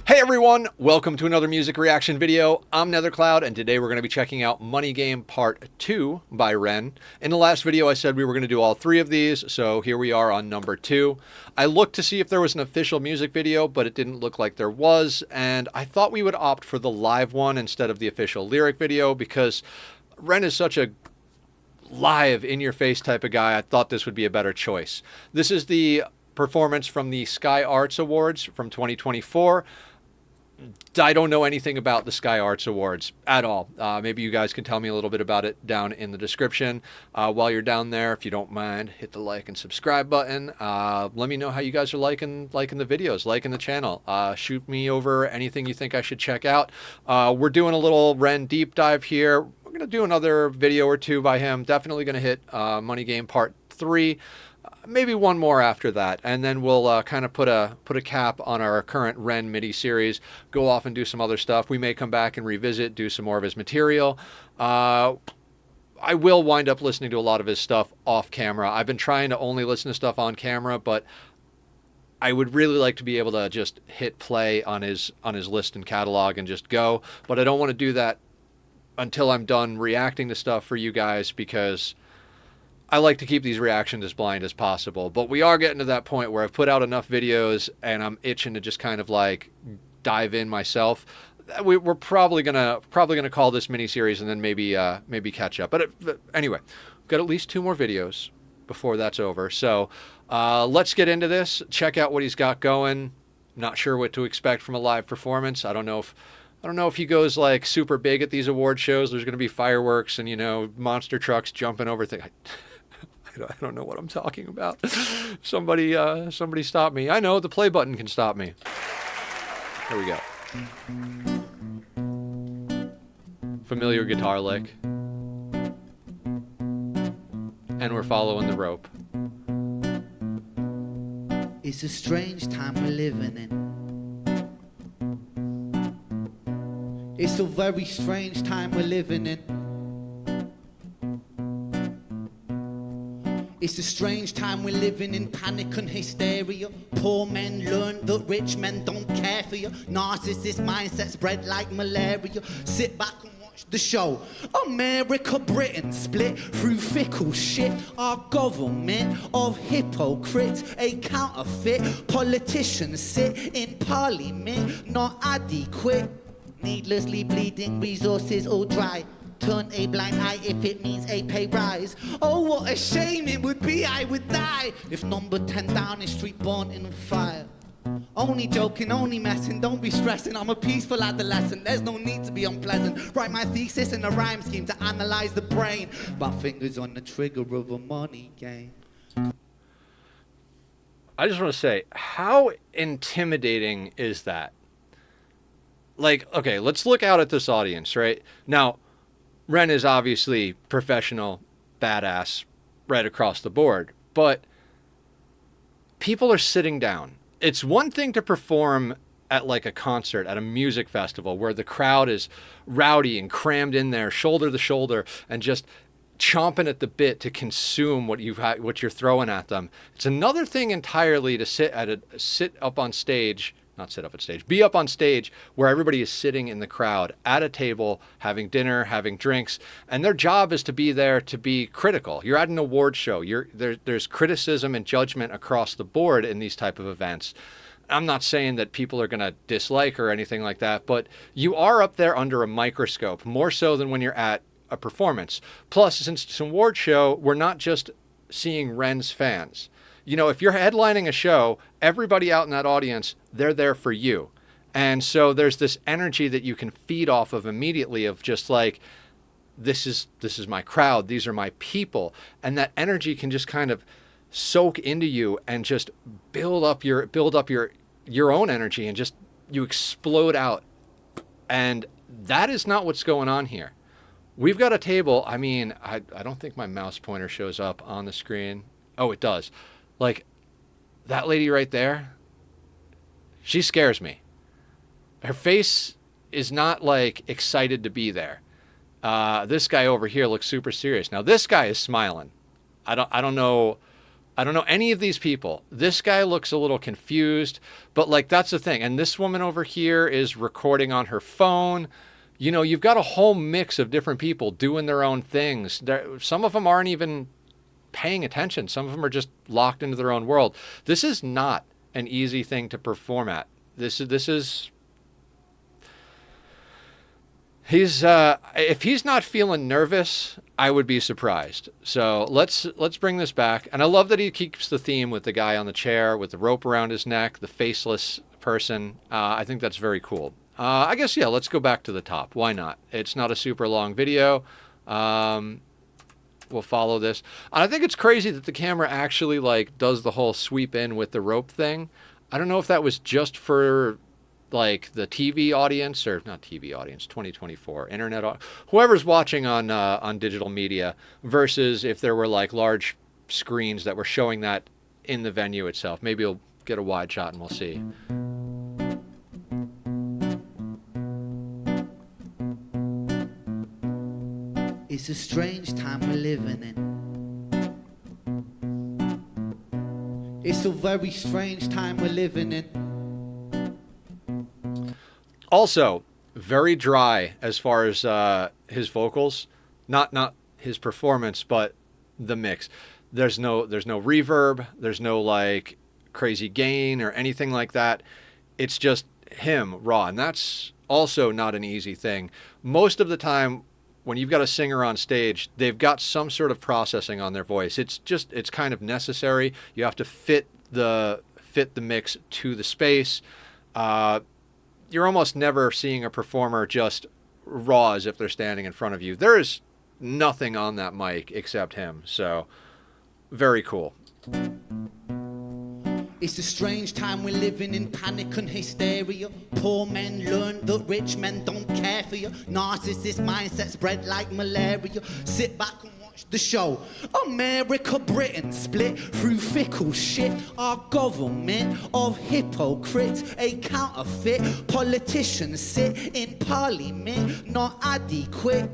Hey everyone, welcome to another music reaction video. I'm NetherCloud, and today we're going to be checking out Money Game Part 2 by Ren. In the last video I said we were going to do all three of these, so here we are on number 2. I looked to see if there was an official music video, but it didn't look like there was, and I thought we would opt for the live one instead of the official lyric video because Ren is such a live, in-your-face type of guy. I thought this would be a better choice. This is the performance from the Sky Arts Awards from 2024. I don't know anything about the Sky Arts Awards at all. Maybe you guys can tell me a little bit about it down in the description. While you're down there, if you don't mind, hit the like and subscribe button. Let me know how you guys are liking the videos, liking the channel. Shoot me over anything you think I should check out. We're doing a little Ren deep dive here. We're going to do another video or two by him. Definitely going to hit Money Game Part 3. Maybe one more after that, and then we'll kind of put a cap on our current Ren MIDI series, go off and do some other stuff. We may come back and revisit, do some more of his material. I will wind up listening to a lot of his stuff off camera. I've been trying to only listen to stuff on camera, but I would really like to be able to just hit play on his list and catalog and just go, but I don't want to do that until I'm done reacting to stuff for you guys, because I like to keep these reactions as blind as possible, but we are getting to that point where I've put out enough videos and I'm itching to just kind of like dive in myself. We're probably gonna call this mini-series and then maybe catch up. But anyway, we've got at least 2 more videos before that's over. So let's get into this. Check out what he's got going. Not sure what to expect from a live performance. I don't know if he goes like super big at these award shows. There's going to be fireworks and, you know, monster trucks jumping over things. I don't know what I'm talking about. Somebody stop me. I know, the play button can stop me. Here we go. Familiar guitar lick. And we're following the rope. It's a strange time we're living in. It's a very strange time we're living in. It's a strange time we're living in, panic and hysteria. Poor men learn that rich men don't care for you. Narcissist mindset spread like malaria. Sit back and watch the show. America, Britain split through fickle shit. Our government of hypocrites, a counterfeit. Politicians sit in parliament, not adequate. Needlessly bleeding, resources all dry. Turn a blind eye if it means a pay rise. Oh, what a shame it would be, I would die if number 10 Downing Street born in fire. Only joking, only messing, don't be stressing. I'm a peaceful adolescent, there's no need to be unpleasant. Write my thesis in a rhyme scheme to analyze the brain. My fingers on the trigger of a money game. I just want to say, how intimidating is that? Like, okay, let's look out at this audience, right? Now, Ren is obviously professional, badass, right across the board, but people are sitting down. It's one thing to perform at like a concert, at a music festival, where the crowd is rowdy and crammed in there, shoulder to shoulder, and just chomping at the bit to consume what you're throwing at them. It's another thing entirely to be up on stage where everybody is sitting in the crowd at a table, having dinner, having drinks, and their job is to be there to be critical. You're at an award show. There's criticism and judgment across the board in these type of events. I'm not saying that people are going to dislike or anything like that, but you are up there under a microscope, more so than when you're at a performance. Plus, since it's an award show, we're not just seeing Ren's fans. You know, if you're headlining a show, everybody out in that audience, they're there for you. And so there's this energy that you can feed off of immediately of just like, this is my crowd, these are my people. And that energy can just kind of soak into you and just build up your own energy, and just you explode out. And that is not what's going on here. We've got a table. I mean, I don't think my mouse pointer shows up on the screen. Oh, it does. Like, that lady right there, she scares me. Her face is not, like, excited to be there. This guy over here looks super serious. Now, this guy is smiling. I don't know I don't know any of these people. This guy looks a little confused, but like that's the thing. And this woman over here is recording on her phone. You know, you've got a whole mix of different people doing their own things. Some of them aren't even paying attention. Some of them are just locked into their own world. This is not an easy thing to perform at. This is he's if he's not feeling nervous, I would be surprised. So let's bring this back. And I love that he keeps the theme with the guy on the chair with the rope around his neck, the faceless person. I think that's very cool. I guess, yeah, let's go back to the top. Why not? It's not a super long video. We'll follow this. And I think it's crazy that the camera actually like does the whole sweep in with the rope thing. I don't know if that was just for like the TV audience, or not TV audience, 2024 internet, whoever's watching on digital media, versus if there were like large screens that were showing that in the venue itself. Maybe we'll get a wide shot and we'll see. It's a strange time we're living in. It's a very strange time we're living in. Also, very dry as far as his vocals, not his performance, but the mix. There's no reverb, there's no like crazy gain or anything like that. It's just him raw, and that's also not an easy thing. Most of the time, when you've got a singer on stage, they've got some sort of processing on their voice. It's kind of necessary. You have to fit the mix to the space. You're almost never seeing a performer just raw as if they're standing in front of you. There is nothing on that mic except him. So very cool. It's a strange time we're living in, panic and hysteria. Poor men learn that rich men don't care for you. Narcissist mindset spread like malaria. Sit back and watch the show. America, Britain split through fickle shit. Our government of hypocrites, a counterfeit. Politicians sit in parliament, not adequate.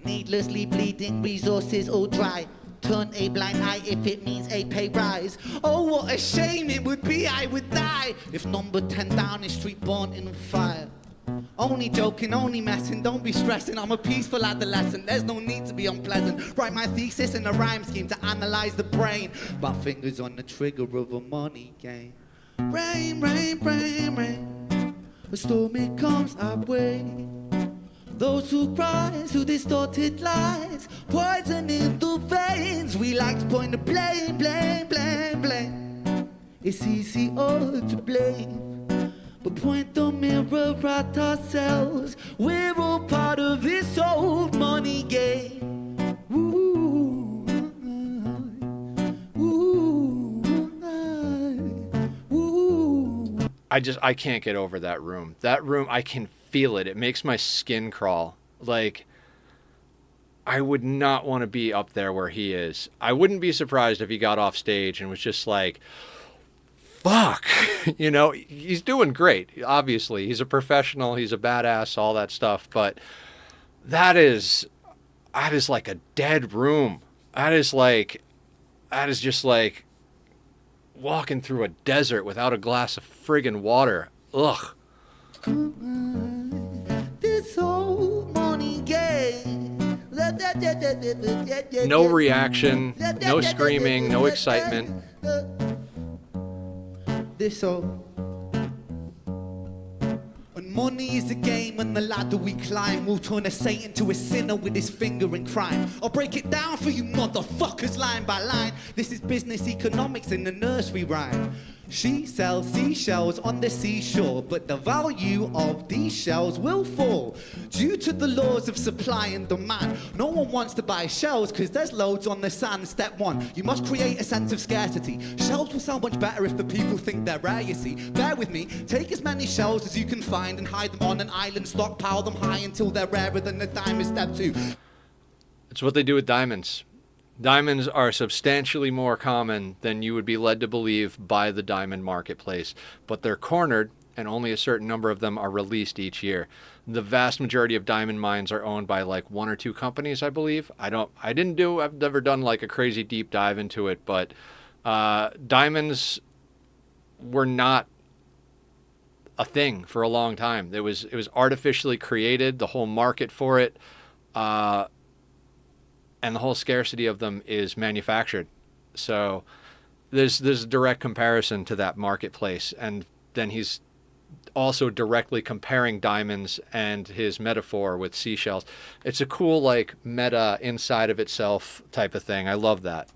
Needlessly bleeding, resources all dry. Turn a blind eye if it means a pay rise. Oh, what a shame it would be, I would die if number 10 Downing Street born in fire. Only joking, only messing, don't be stressing. I'm a peaceful adolescent, there's no need to be unpleasant. Write my thesis in a rhyme scheme to analyze the brain. My fingers on the trigger of a money game. Rain, rain, rain, rain. A storm it comes our way. Those who rise, who distorted lies, poison in the veins. We like to point the blame, blame, blame, blame. It's easy all to blame, but point the mirror at ourselves. We're all part of this old money game. Ooh, ooh, ooh. I can't get over that room. That room, I can feel it. It makes my skin crawl. Like, I would not want to be up there where he is. I wouldn't be surprised if he got off stage and was just like, fuck. You know, he's doing great. Obviously, he's a professional. He's a badass, all that stuff. But that is like a dead room. That is just like walking through a desert without a glass of friggin' water. Ugh. This old money game. No reaction, no screaming, no excitement. This old. When money is a game and the ladder we climb, we'll turn a saint into a sinner with his finger in crime. I'll break it down for you motherfuckers line by line. This is business economics in the nursery rhyme. She sells seashells on the seashore, but the value of these shells will fall due to the laws of supply and demand. No one wants to buy shells because there's loads on the sand. Step one, you must create a sense of scarcity. Shells will sound much better if the people think they're rare, you see. Bear with me, take as many shells as you can find and hide them on an island, stockpile them high until they're rarer than the diamond. Step two. It's what they do with diamonds. Diamonds are substantially more common than you would be led to believe by the diamond marketplace, but they're cornered and only a certain number of them are released each year. The vast majority of diamond mines are owned by like one or two companies, I believe. I've never done like a crazy deep dive into it, but Diamonds were not a thing for a long time. It was artificially created, the whole market for it, and the whole scarcity of them is manufactured. So there's a direct comparison to that marketplace, and then he's also directly comparing diamonds and his metaphor with seashells. It's a cool, like, meta inside of itself type of thing. I love that.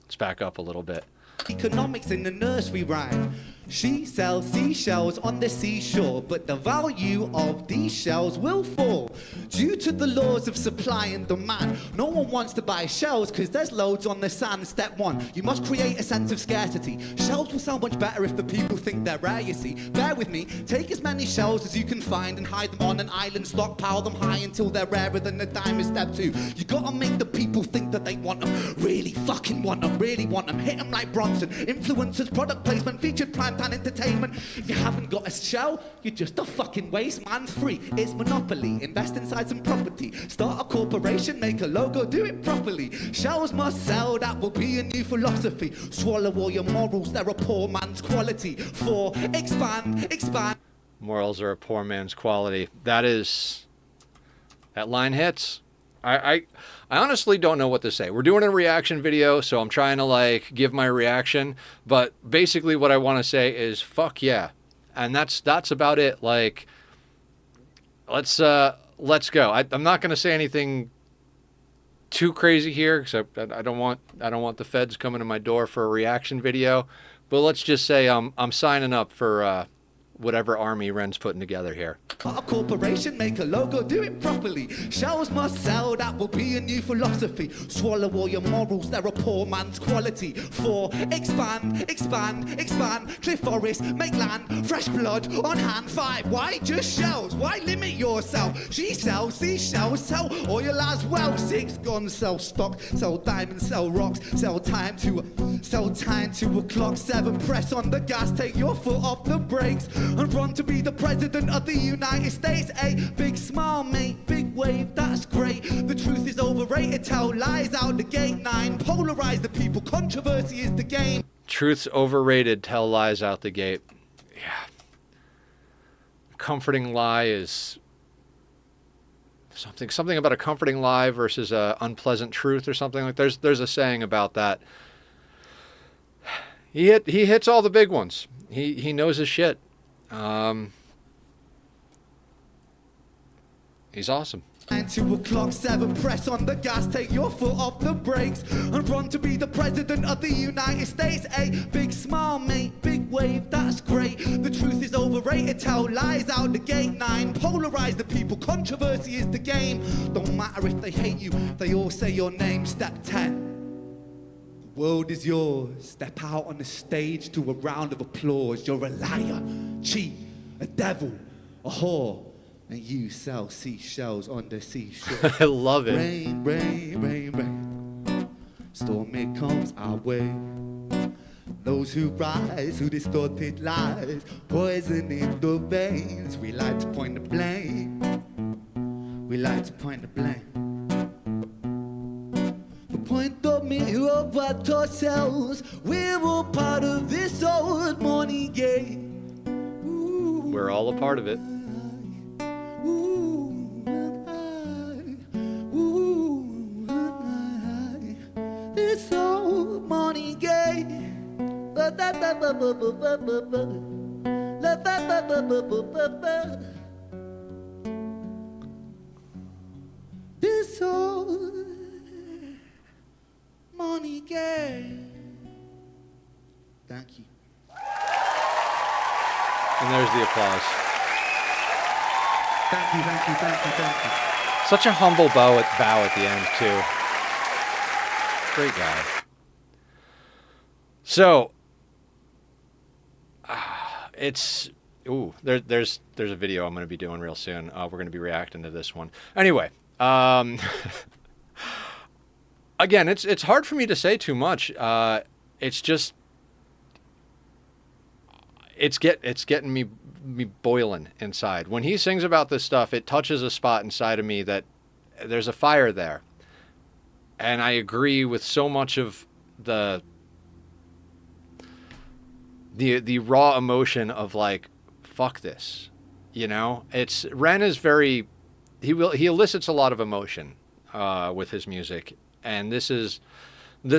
Let's back up a little bit. Economics in the nursery rhyme. She sells seashells on the seashore, but the value of these shells will fall due to the laws of supply and demand. No one wants to buy shells because there's loads on the sand. Step one, you must create a sense of scarcity. Shells will sound much better if the people think they're rare, you see. Bear with me, take as many shells as you can find and hide them on an island, stockpile them high until they're rarer than the diamond. Step two, you gotta make the people think that they want them, really fucking want them, really want them. Hit them like Bronson, influencers, product placement, featured prime time entertainment. If you haven't got a shell, you're just a fucking waste man. Free, it's monopoly. Invest inside some property, start a corporation, make a logo, do it properly. Shells must sell, that will be a new philosophy. Swallow all your morals, they're a poor man's quality. Four, expand, expand. Morals are a poor man's quality. That line hits. I honestly don't know what to say. We're doing a reaction video, so I'm trying to, like, give my reaction. But basically what I want to say is fuck yeah. And that's about it. Like, let's go. I'm not going to say anything too crazy here, because I don't want the feds coming to my door for a reaction video. But let's just say I'm signing up for whatever army Ren's putting together here. A corporation, make a logo, do it properly. Shells must sell, that will be a new philosophy. Swallow all your morals, they're a poor man's quality. Four, expand, expand, expand. Clear forest, make land, fresh blood on hand. Five, why just shells? Why limit yourself? She sells seashells, sell oil as well. Six, guns, sell stock, sell diamonds, sell rocks, sell time to a clock. Seven, press on the gas, take your foot off the brakes and run to be the president of the United States. Eight, big smile, mate, big wave, that's great. The truth is overrated, tell lies out the gate. Nine, polarize the people, controversy is the game. Truth's overrated, tell lies out the gate. Yeah. Comforting lie is something about a comforting lie versus a unpleasant truth or something like. There's a saying about that. He hits all the big ones. He knows his shit. He's awesome. 9 to a clock, 7, press on the gas, take your foot off the brakes and run to be the president of the United States. 8, big smile, mate, big wave, that's great. The truth is overrated, tell lies out the gate. 9, polarize the people, controversy is the game. Don't matter if they hate you, they all say your name. Step 10, the world is yours. Step out on the stage to a round of applause. You're a liar, cheat, a devil, a whore, and you sell seashells on the seashore. I love it. Rain, rain, rain, rain. Storm it comes our way. Those who rise, who distorted lies, poison in the veins. We like to point the blame. We like to point the blame. We point the mirror at ourselves. We're all part of this old money game. Ooh. We're all a part of it. This old money game. This old money game. Thank you. And there's the applause. Thank you, thank you, thank you, thank you. Such a humble bow at the end, too. Great guy. So, it's... Ooh, there's a video I'm going to be doing real soon. We're going to be reacting to this one. Anyway, again, it's hard for me to say too much. It's just... It's getting me boiling inside. When he sings about this stuff, it touches a spot inside of me that there's a fire there. And I agree with so much of the the raw emotion of like, fuck this, you know. It's Ren is very he elicits a lot of emotion with his music, and this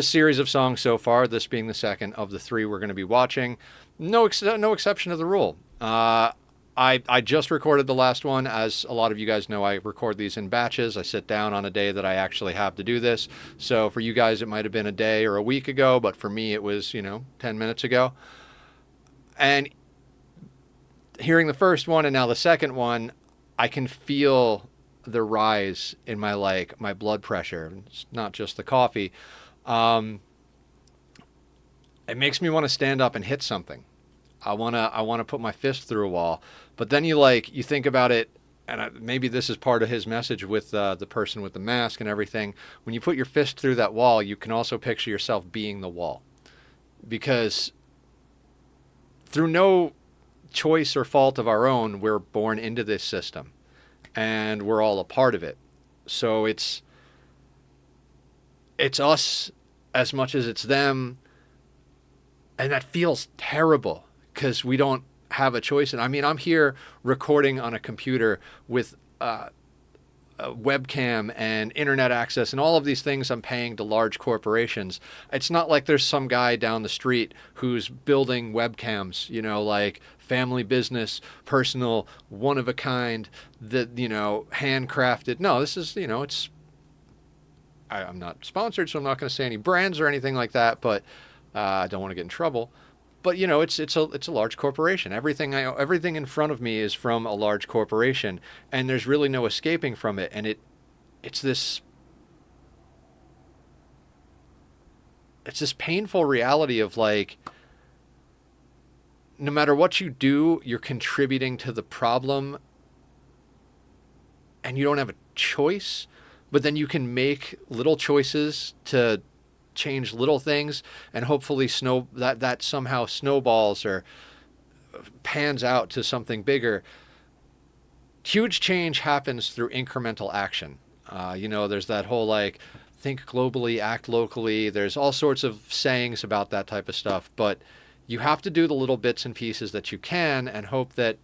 series of songs so far, this being the second of the three we're going to be watching, no exception to the rule. I just recorded the last one. As a lot of you guys know, I record these in batches. I sit down on a day that I actually have to do this. So for you guys, it might have been a day or a week ago, but for me, it was, 10 minutes ago. And hearing the first one and now the second one, I can feel the rise in my blood pressure. It's not just the coffee. It makes me want to stand up and hit something. I want to put my fist through a wall. But then you think about it, and maybe this is part of his message with the person with the mask and everything. When you put your fist through that wall, you can also picture yourself being the wall. Because through no choice or fault of our own, we're born into this system. And we're all a part of it. So it's us as much as it's them. And that feels terrible because we don't have a choice. And I mean, I'm here recording on a computer with a webcam and internet access and all of these things I'm paying to large corporations. It's not like there's some guy down the street who's building webcams, like family business, personal, one of a kind, that, handcrafted. No, this is, I'm not sponsored, so I'm not going to say any brands or anything like that, but I don't want to get in trouble. But it's a large corporation. Everything everything in front of me is from a large corporation, and there's really no escaping from it. And it's this painful reality of like, no matter what you do, you're contributing to the problem, and you don't have a choice. But then you can make little choices to change little things, and hopefully that somehow snowballs or pans out to something bigger. Huge change happens through incremental action. There's that whole think globally, act locally. There's all sorts of sayings about that type of stuff, but you have to do the little bits and pieces that you can and hope that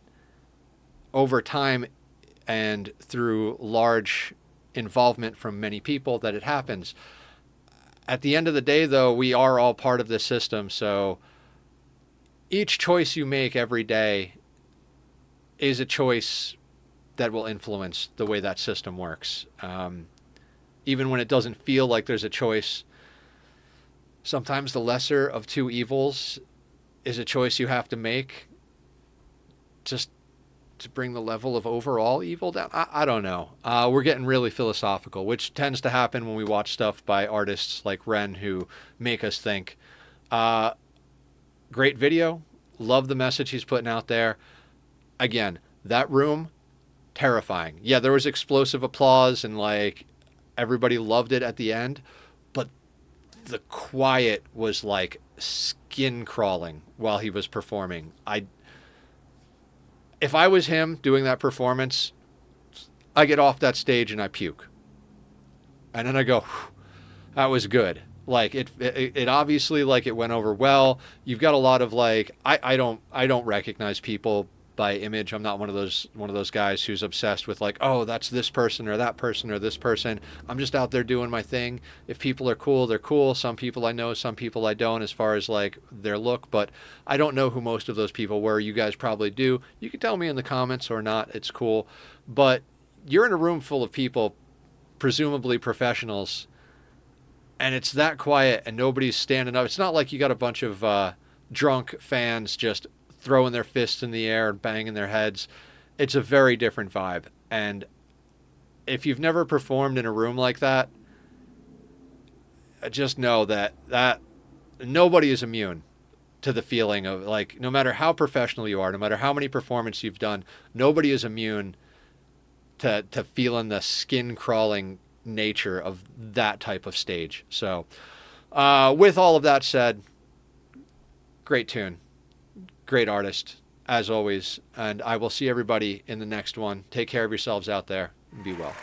over time and through large involvement from many people that it happens. At the end of the day, though, we are all part of this system, so each choice you make every day is a choice that will influence the way that system works. Even when it doesn't feel like there's a choice, sometimes the lesser of two evils is a choice you have to make just to bring the level of overall evil down. I don't know. We're getting really philosophical, which tends to happen when we watch stuff by artists like Ren who make us think. Great video. Love the message he's putting out there. Again, that room, terrifying. Yeah, there was explosive applause and everybody loved it at the end, but the quiet was skin crawling while he was performing. If I was him doing that performance, I get off that stage and I puke. And then I go, that was good. It obviously it went over well. You've got a lot of I don't recognize people by image. I'm not one of those guys who's obsessed with oh, that's this person or that person or this person. I'm just out there doing my thing. If people are cool, they're cool. Some people I know, some people I don't, as far as their look, but I don't know who most of those people were. You guys probably do. You can tell me in the comments or not. It's cool. But you're in a room full of people, presumably professionals, and it's that quiet and nobody's standing up. It's not like you got a bunch of drunk fans just throwing their fists in the air and banging their heads. It's a very different vibe. And if you've never performed in a room like that, just know that nobody is immune to the feeling of no matter how professional you are, no matter how many performances you've done, nobody is immune to feeling the skin crawling nature of that type of stage. So with all of that said, great tune. Great artist, as always, and I will see everybody in the next one. Take care of yourselves out there, and be well.